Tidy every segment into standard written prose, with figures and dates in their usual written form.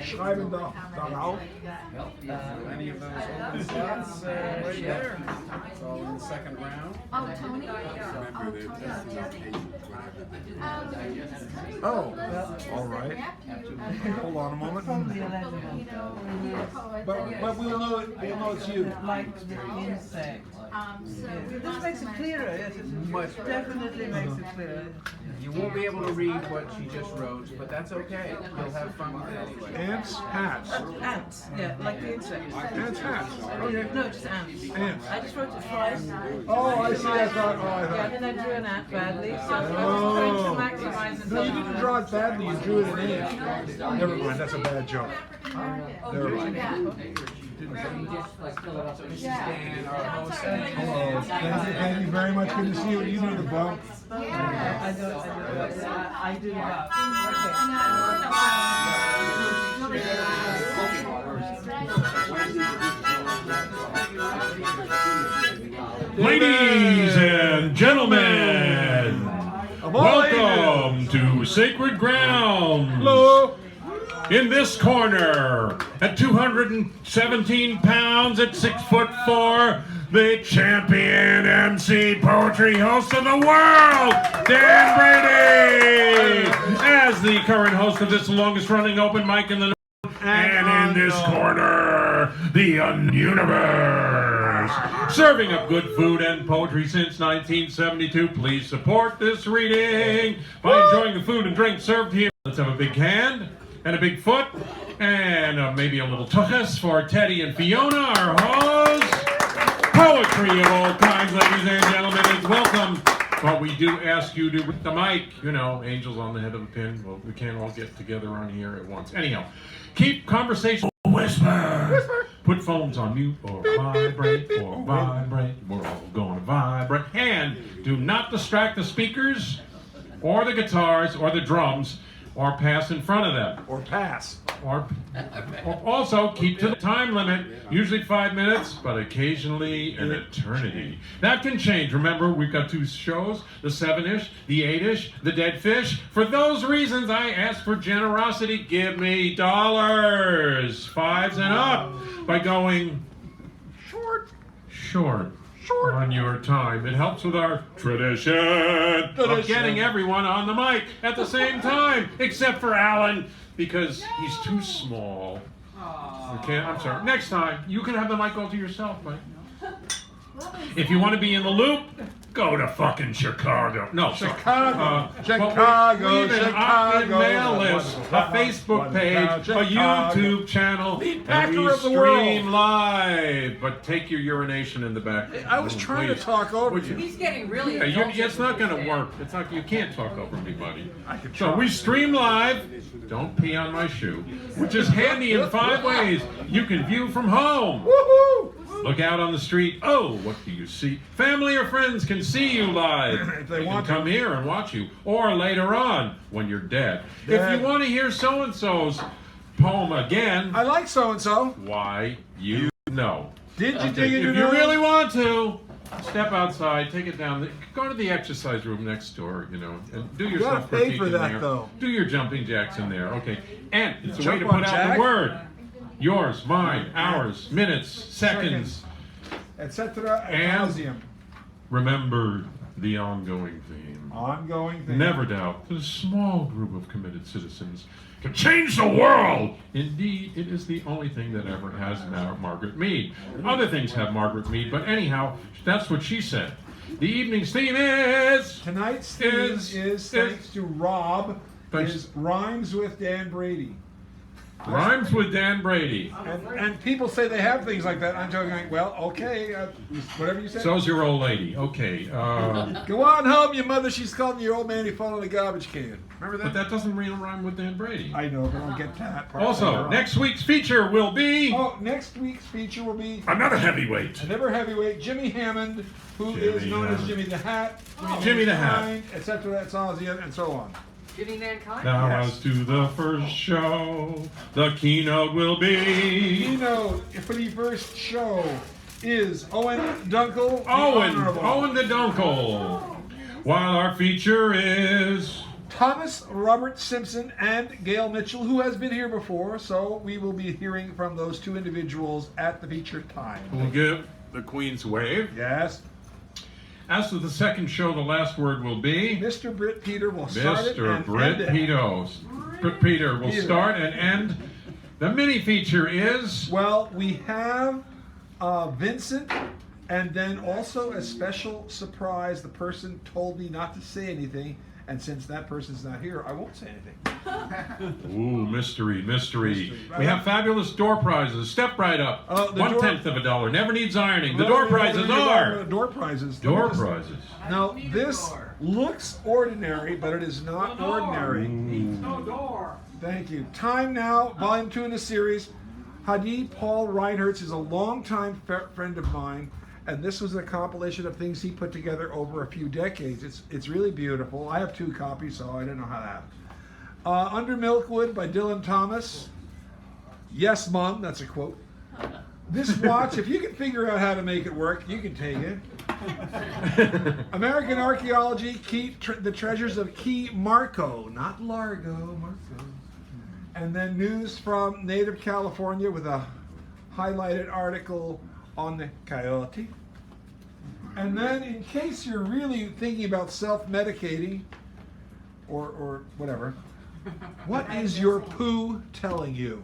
schreiben darauf. Any of those open slots right there. It's all in the second round. Oh, Tony? Oh, all right. Hold on a moment. But we'll know it's you. Like the insect. This makes it clearer, yes. It definitely makes it clearer. You won't be able to read what she just wrote, but that's okay. You'll have fun with it anyway. Ants, hats. Ants, yeah, like the insects. Ants, hats. Okay. No, just ants. Ants. I just wrote it twice. Oh, I see. I thought. Oh, I Yeah, thought. then I drew an ant badly, so I was trying to maximize it. No, you didn't draw it badly. You drew it in ant. Never mind. That's a bad joke. Never mind. This is Dan, our host. Hello. Thank you very much. Good to see you. You know the bump. I do that. Ladies and gentlemen, welcome to Sacred Ground. Hello. In this corner, at 217 pounds, at 6'4", the champion MC poetry host of the world, Dan Brady, as the current host of this longest-running open mic in the North. And in this corner, the universe, serving up good food and poetry since 1972. Please support this reading by enjoying the food and drink served here. Let's have a big hand and a big foot and maybe a little tuchus for Teddy and Fiona, our hosts. Poetry of all kinds, ladies and gentlemen, is welcome. But we do ask you to with the mic, you know, angels on the head of a pin. Well, we can't all get together on here at once. Anyhow, keep conversation whisper. Put phones on mute or vibrate. We're all going to vibrate. And do not distract the speakers or the guitars or the drums or pass in front of them. Or pass. Or also keep to the time limit, usually 5 minutes, but occasionally an eternity. That can change. Remember, we've got 2 shows, the 7-ish, the 8-ish, the dead fish. For those reasons, I ask for generosity. Give me dollars, 5s and up, by going short on your time. It helps with our tradition of getting everyone on the mic at the same time, except for Alan, because he's too small. Okay, I'm sorry. Next time, you can have the mic all to yourself, Mike. If you want to be in the loop, go to fucking Chicago. No, Chicago. Chicago. Leave an opt-in mail list, a Facebook page, a YouTube channel, and we stream live. But take your urination in the back. I was trying to talk over you. He's getting really It's not going to work. It's not. You can't talk over me, buddy. I could So try. we stream live. Don't pee on my shoe, which is handy in 5 ways. You can view from home. Woohoo! Look out on the street. Oh, what do you see? Family or friends can see you live. If they They want can to. come here and watch you. Or later on, when you're dead. If you want to hear so-and-so's poem again, I like so-and-so. why, you know. Did you Okay, dig it? if you really want to, step outside, take it down. Go to the exercise room next door, you know, and do your gotta pay self-critique for in that, there. though. Do your jumping jacks in there, okay. And it's a way to Jump on put out jack? the word. Yours, mine, ours, minutes, seconds. Etc. And- nauseam. Remember the ongoing theme. Ongoing thing. Never doubt that a small group of committed citizens can change the world. Indeed, it is the only thing that ever has Margaret Mead. Other things have Margaret Mead, but anyhow, that's what she said. The evening's theme is... Tonight's theme is thanks to Rob. Thanks. Is Rhymes with Dan Brady. Rhymes with Dan Brady. And people say they have things like that. I'm joking, like, well, okay, whatever you say. So's your old lady. Okay. Go on home, your mother. She's calling your old man. He fell in a garbage can. Remember that? But that doesn't really rhyme with Dan Brady. I know, but I'll get that part. Also, later on. next week's feature will be... Oh, next week's feature will be another heavyweight. another heavyweight, Jimmy Hammond, who is Jimmy known as Hammond. Jimmy the Hat, Jimmy the Hat. etc., and so on. Jimmy Mankind? Now Yes. as to the first show, the keynote will be... Keynote for the first show is Owen Dunkel, the Owen Honorable. the Dunkel. While our feature is... Thomas Robert Simpson and Gail Mitchell, who has been here before, so we will be hearing from those two individuals at the featured time. We'll give the Queen's wave. Yes. As to the second show, the last word will be Mr. Britt Peter will start it and Britt end it. Britt Peter will start and end. The mini feature is... Well, we have Vincent, and then also a special surprise. The person told me not to say anything, and since that person's not here, I won't say anything. Ooh, mystery. We have fabulous door prizes. Step right up. 1/10 of $1. Never needs ironing. The door prizes are... Door prizes. Door prizes. Now, this looks ordinary, but it is not ordinary. No door. Thank you. Time Now, Volume 2 in the series. Hadi Paul Reinhertz is a longtime friend of mine, and this was a compilation of things he put together over a few decades. It's really beautiful. I have 2 copies, so I don't know how that happened. Under Milkwood by Dylan Thomas. Yes, Mom, that's a quote. This watch, if you can figure out how to make it work, you can take it. American Archaeology, the Treasures of Key Marco, not Largo, Marco. And then news from Native California with a highlighted article on the coyote. And then in case you're really thinking about self-medicating or whatever, what is your poo telling you?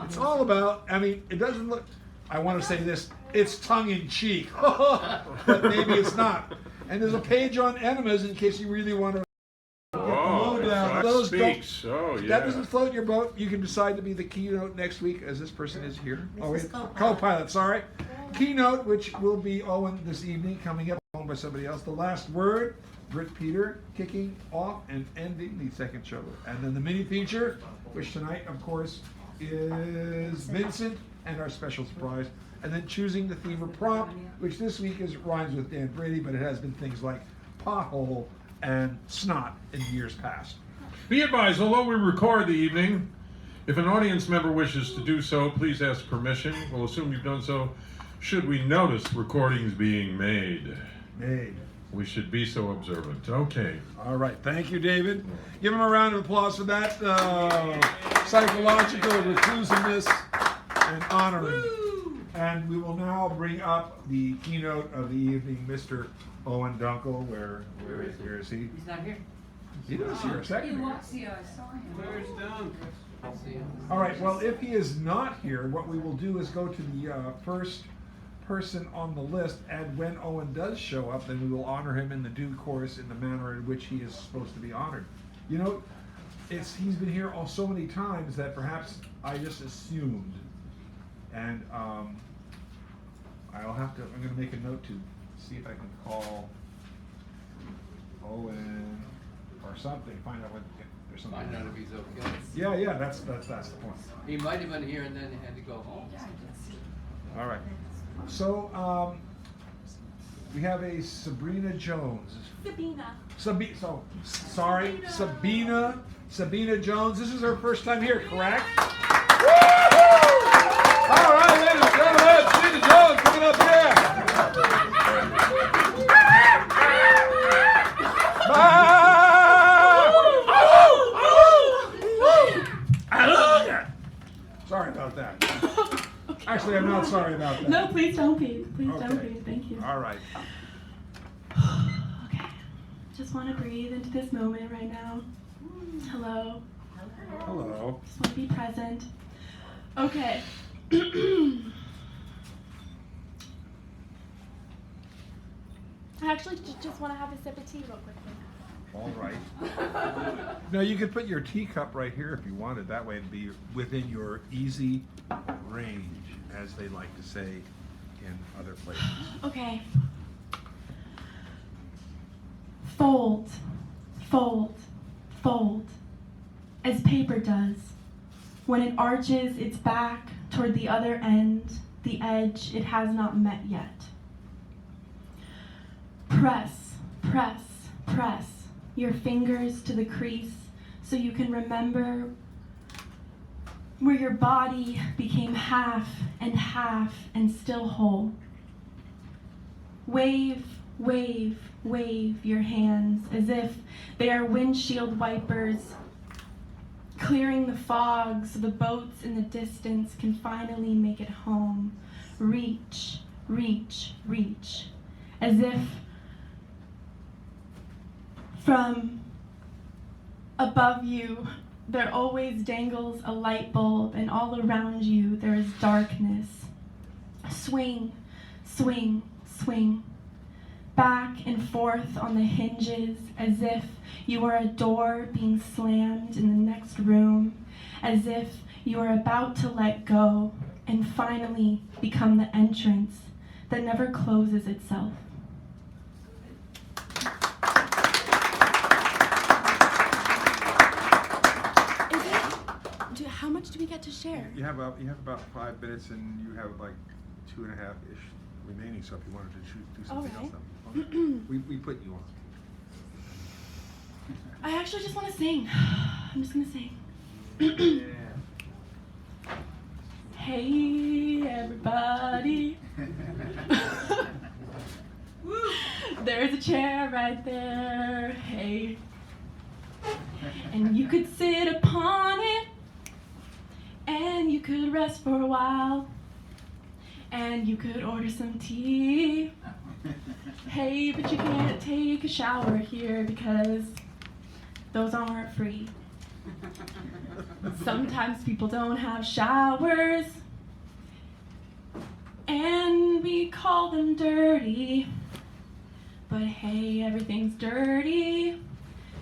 It's all about, I mean, it doesn't look, I want to say this, it's tongue-in-cheek, but maybe it's not. And there's a page on enemas in case you really want to speaks. Oh, yeah. That doesn't float your boat. You can decide to be the keynote next week, as this person is here. Co-pilot, sorry. Keynote, which will be Owen this evening, coming up by somebody else. The last word, Britt Peter, kicking off and ending the second show. And then the mini feature, which tonight, of course, is Vincent and our special surprise. And then choosing the theme or prompt, which this week rhymes with Dan Brady, but it has been things like pothole and snot in years past. Be advised, although we record the evening, if an audience member wishes to do so, please ask permission. We'll assume you've done so. Should we notice recordings being made? We should be so observant. Okay. All right. Thank you, David. Give him a round of applause for that psychological reclusiveness and honoring. And we will now bring up the keynote of the evening, Mr. Owen Dunkel. Where is he? He's not here. He was here a second ago. I saw him. Where's Dunk? All right. Well, if he is not here, what we will do is go to the first person on the list, and when Owen does show up, then we will honor him in the due course in the manner in which he is supposed to be honored. You know, he's been here so many times that perhaps I just assumed, and I'm going to make a note to see if I can call Owen or something, find out what there's something. Find out if he's okay. Yeah, that's the point. He might have been here and then had to go home. All right. So we have a Sabrina Jones. Sabina Jones. This is her first time here, correct? All right, ladies and gentlemen, Sabina Jones coming up here. Sorry about that. Actually, I'm not sorry about that. No, please don't be. Please don't be. Thank you. All right. Okay. Just want to breathe into this moment right now. Hello. Hello. Just want to be present. Okay. I actually just want to have a sip of tea real quickly. All right. No, you could put your teacup right here if you wanted. That way it'd be within your easy range, as they like to say in other places. Okay. Fold, fold, fold, as paper does. When it arches its back toward the other end, the edge it has not met yet. Press, press, press your fingers to the crease so you can remember where your body became half and still whole. Wave, wave, wave your hands as if they are windshield wipers, clearing the fog so the boats in the distance can finally make it home. Reach, reach, reach, as if from above you there always dangles a light bulb, and all around you there is darkness. Swing, swing, swing, back and forth on the hinges as if you are a door being slammed in the next room, as if you are about to let go and finally become the entrance that never closes itself. How much do we get to share? You have about 5 minutes, and you have like 2.5-ish remaining. So if you wanted to do something else, we put you on. I actually just want to sing. I'm just gonna sing. Hey everybody. There's a chair right there. Hey. And you could sit upon it. And you could rest for a while, and you could order some tea. Hey, but you can't take a shower here because those aren't free. Sometimes people don't have showers, and we call them dirty. But hey, everything's dirty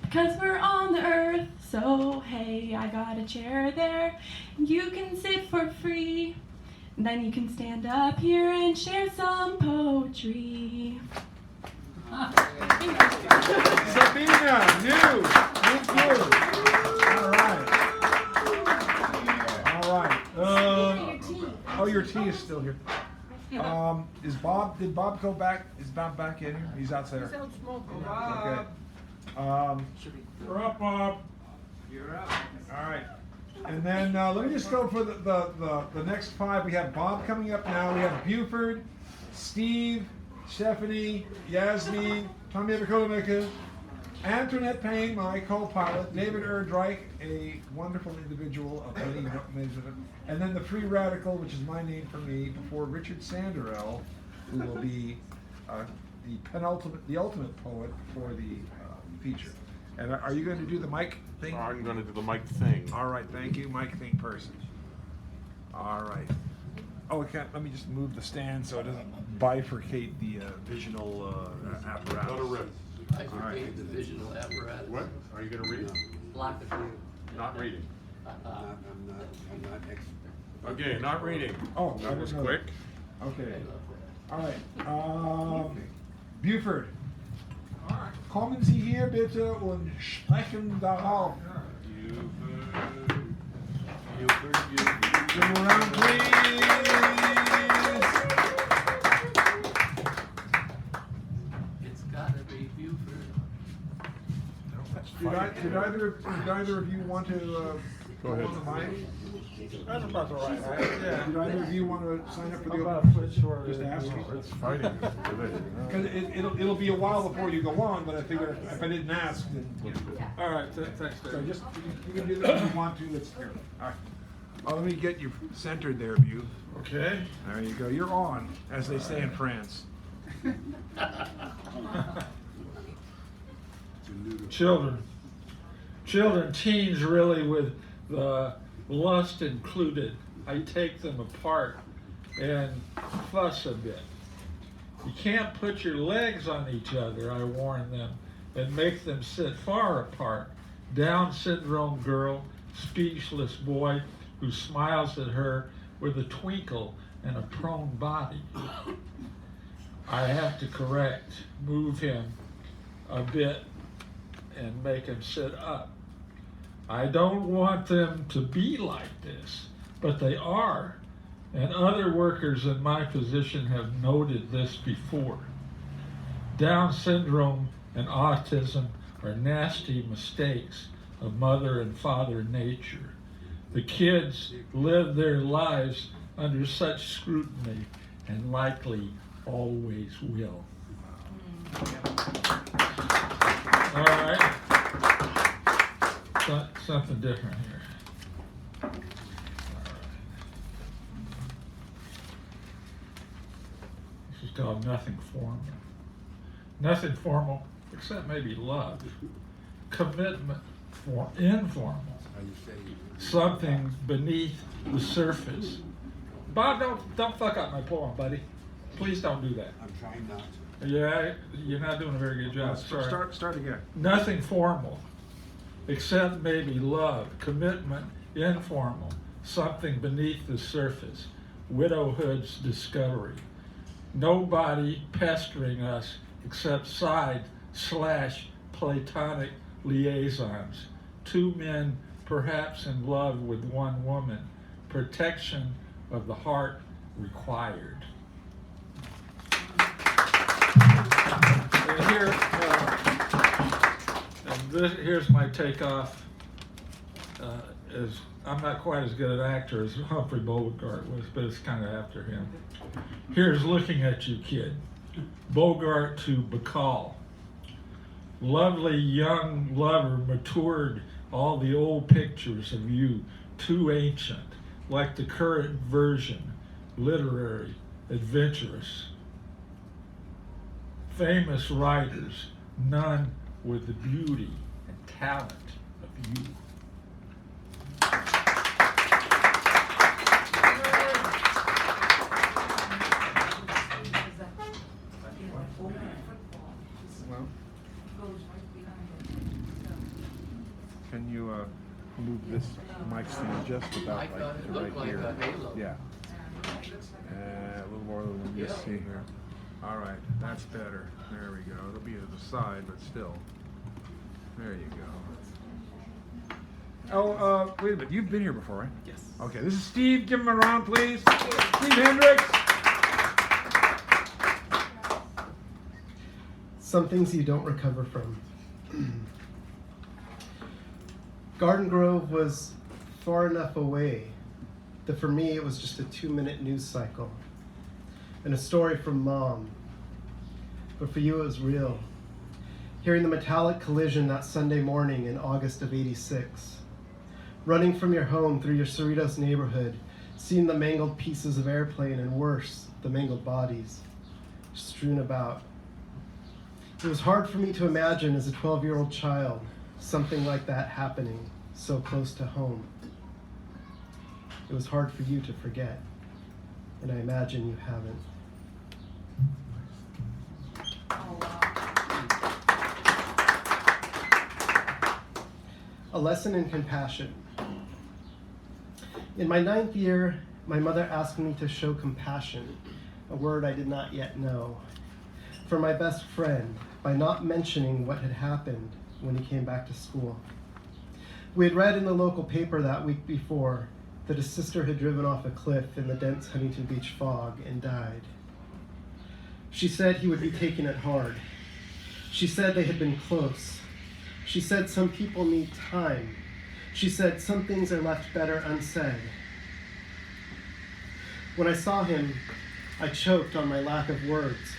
because we're on the earth. So hey, I got a chair there, you can sit for free. Then you can stand up here and share some poetry. Sabina, new. All right. Oh, your tea is still here. Did Bob go back? Is Bob back in here? He's outside. He's out smoking. Okay. You're up, Bob. You're up. All right. And then let me just go for the next 5. We have Bob coming up now. We have Buford, Steve, Stephanie, Yasmin, Tommy Evakotomeka, Antoinette Payne, my co-pilot, David Erdreich, a wonderful individual of many measures, and then the Free Radical, which is my name for me, before Richard Sanderell, who will be the ultimate poet for the feature. And are you going to do the mic thing? I'm going to do the mic thing. All right, thank you, mic thing person. All right. Oh, let me just move the stand so it doesn't bifurcate the visual apparatus. Let it rip. I forgave the visual apparatus. What? Are you going to read? Block the view. Not reading. I'm not expert. Okay, not reading. Oh, I That was didn't know quick. Okay. All right. Buford. Kommen Sie hier bitte und sprechen darauf. Buford. Give him a round, please. It's gotta be Buford. Did either of you want to Go ahead. on the mic? That's about the right height. Did either of you want to sign up for the About open? a foot short. Just asking. It's fighting today. Because it'll be a while before you go on, but I figured if I didn't ask, then. All right, thanks, So Dave. just, you can do that if you want to, let's hear it. All right. Let me get you centered there, View. Okay. There you go, you're on, as they say in France. Children, teens really with the lust included. I take them apart and fuss a bit. You can't put your legs on each other, I warn them, and make them sit far apart. Down syndrome girl, speechless boy who smiles at her with a twinkle and a prone body. I have to correct, move him a bit and make him sit up. I don't want them to be like this, but they are. And other workers in my position have noted this before. Down syndrome and autism are nasty mistakes of mother and father nature. The kids live their lives under such scrutiny and likely always will. All right. Something different here. All right. This is called Nothing Formal. Nothing formal, except maybe love. Commitment, informal. Something beneath the surface. Bob, don't fuck up my poem, buddy. Please don't do that. I'm trying not to. Yeah, you're not doing a very good job. Sorry. Start again. Nothing formal, except maybe love, commitment, informal, something beneath the surface, widowhood's discovery. Nobody pestering us except side/platonic liaisons. Two men perhaps in love with one woman. Protection of the heart required. Here's my takeoff. I'm not quite as good an actor as Humphrey Bogart was, but it's kind of after him. Here's looking at you, kid. Bogart to Bacall. Lovely young lover matured all the old pictures of you, too ancient, like the current version, literary, adventurous. Famous writers, none with the beauty and talent of you. Can you move this mic stand just about Like, like it to looked right like here? a halo. Yeah. A little more than you see here. All right, that's better. There we go. It'll be to the side, but still. There you go. Oh, wait a minute. You've been here before, right? Yes. Okay, this is Steve. Give him a round, please. Steve Hendricks. Some things you don't recover from. Garden Grove was far enough away that for me it was just a 2-minute news cycle and a story from Mom. But for you it was real. Hearing the metallic collision that Sunday morning in August of '86. Running from your home through your Cerritos neighborhood, seeing the mangled pieces of airplane and worse, the mangled bodies strewn about. It was hard for me to imagine as a 12-year-old child something like that happening so close to home. It was hard for you to forget, and I imagine you haven't. A lesson in compassion. In my 9th year, my mother asked me to show compassion, a word I did not yet know, for my best friend by not mentioning what had happened when he came back to school. We had read in the local paper that week before that his sister had driven off a cliff in the dense Huntington Beach fog and died. She said he would be taking it hard. She said they had been close. She said some people need time. She said some things are left better unsaid. When I saw him, I choked on my lack of words.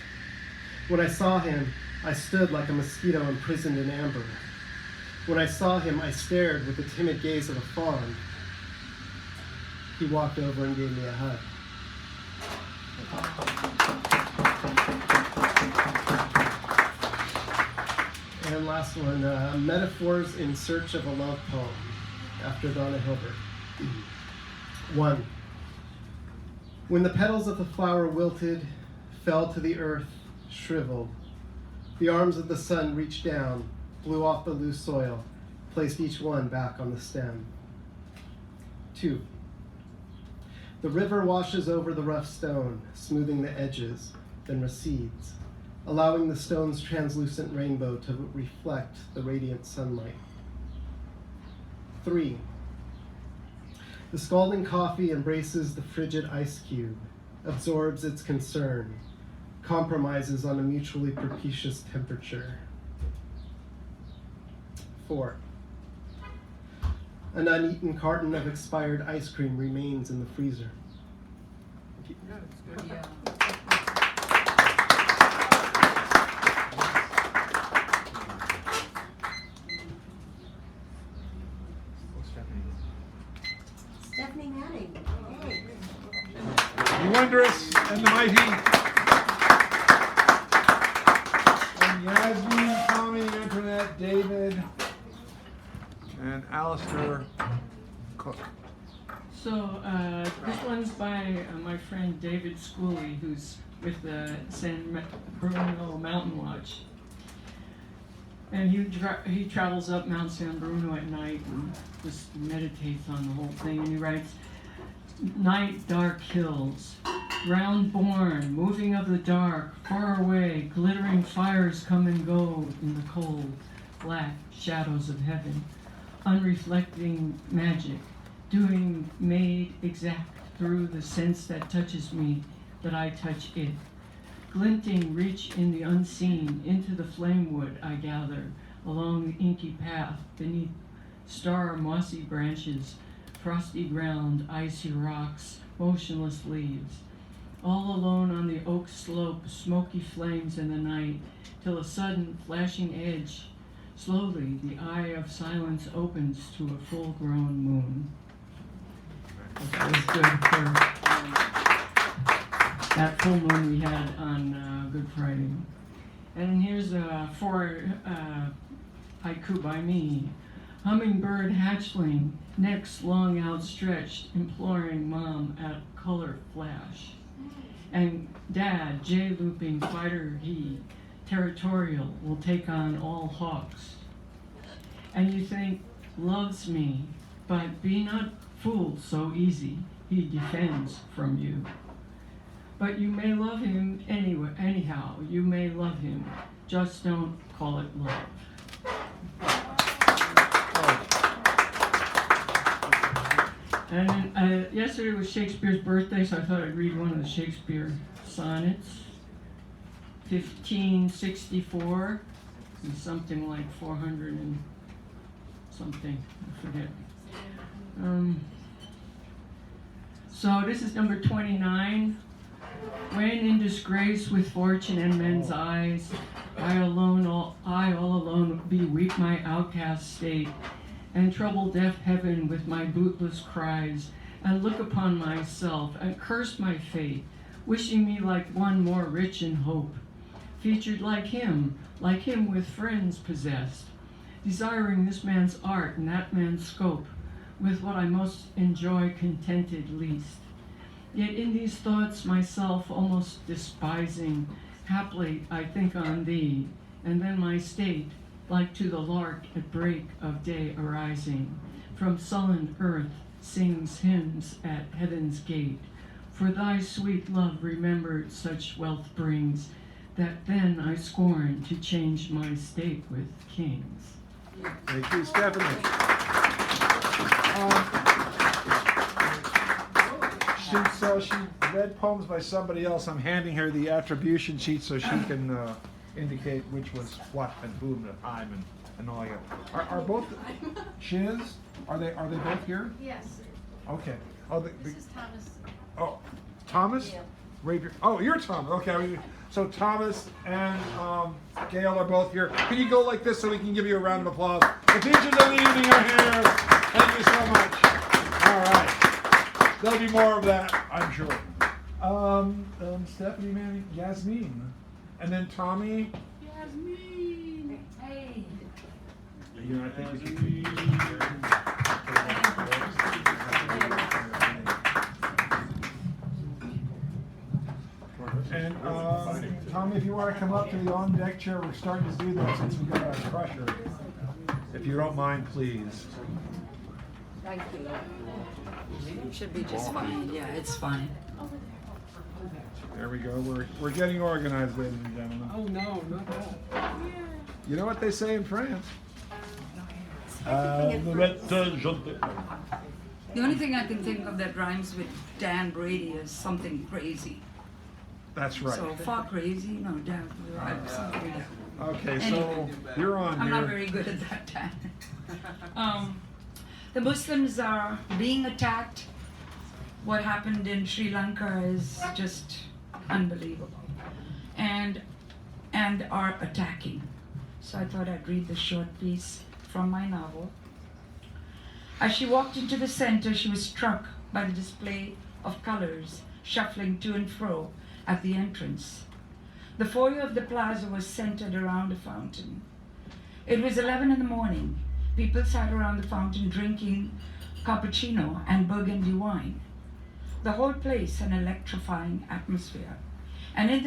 When I saw him, I stood like a mosquito imprisoned in amber. When I saw him, I stared with the timid gaze of a fawn. He walked over and gave me a hug. And last one, Metaphors in Search of a Love Poem, after Donna Hilbert. 1. When the petals of the flower wilted, fell to the earth, shriveled, the arms of the sun reached down, blew off the loose soil, placed each one back on the stem. 2. The river washes over the rough stone, smoothing the edges, then recedes, allowing the stone's translucent rainbow to reflect the radiant sunlight. 3. The scalding coffee embraces the frigid ice cube, absorbs its concern, compromises on a mutually propitious temperature. 4. An uneaten carton of expired ice cream remains in the freezer. Thank you. Stephanie Manning. Yay. The Wondrous and the Mighty. And Yasmin, Tommy, Antoinette, David, and Alistair Cook. So this one's by my friend David Schooley, who's with the San Bruno Mountain Watch. And he travels up Mount San Bruno at night and just meditates on the whole thing. And he writes, "Night, dark hills, round born, moving of the dark, far away, glittering fires come and go in the cold, black shadows of heaven, unreflecting magic, doing made exact through the sense that touches me, that I touch it. Glinting reach in the unseen, into the flame wood I gather, along the inky path, beneath star mossy branches, frosty ground, icy rocks, motionless leaves. All alone on the oak slope, smoky flames in the night, till a sudden flashing edge, slowly the eye of silence opens to a full-grown moon." That was good for that full moon we had on Good Friday. And here's four haiku by me. Hummingbird hatchling, necks long outstretched, imploring mom at color flash. And dad, J-looping fighter he, territorial, will take on all hawks. And you think, loves me, but be not fooled so easy, he defends from you. But you may love him anyway, anyhow, you may love him, just don't call it love. And yesterday was Shakespeare's birthday, so I thought I'd read one of the Shakespeare sonnets. 1564, and something like 400 and something, I forget. So this is number 29. When in disgrace with fortune and men's eyes, I all alone beweep my outcast state, and trouble deaf heaven with my bootless cries, and look upon myself, and curse my fate, wishing me like one more rich in hope, featured like him with friends possessed, desiring this man's art and that man's scope, with what I most enjoy contented least. Yet in these thoughts myself almost despising, haply I think on thee, and then my state, like to the lark at break of day arising, from sullen earth sings hymns at heaven's gate, for thy sweet love remembered such wealth brings, that then I scorn to change my state with kings. Thank you, Stephanie. She read poems by somebody else. I'm handing her the attribution sheet so she can indicate which was what and whom and time and all that. Are both Shiz? Are they both here? Yes. Okay. This is Thomas. Oh, Thomas? Yeah. Rapier. Oh, you're Thomas. Okay. So Thomas and Gail are both here. Can you go like this so we can give you a round of applause? The teachers of the evening are here. Thank you so much. All right. There'll be more of that, I'm sure. Stephanie Manning, Yasmin. And then Tommy. Yasmin. Hey. You know, I think you can. And Tommy, if you want to come up to the on-deck chair, we're starting to do that since we got our crusher. If you don't mind, please. Thank you. Should be just fine. Yeah, it's fine. There we go. We're getting organized, ladies and gentlemen. Oh no, not that. You know what they say in France? The only thing I can think of that rhymes with Dan Brady is something crazy. That's right. So far crazy, no, Dan, something like that. Okay, so Anyway, you're on. I'm not very good at that time. The Muslims are being attacked. What happened in Sri Lanka is just unbelievable, and are attacking. So I thought I'd read the short piece from my novel. As she walked into the center, she was struck by the display of colors shuffling to and fro at the entrance. The foyer of the plaza was centered around a fountain. It was 11 in the morning. People sat around the fountain drinking cappuccino and burgundy wine. The whole place an electrifying atmosphere. And in the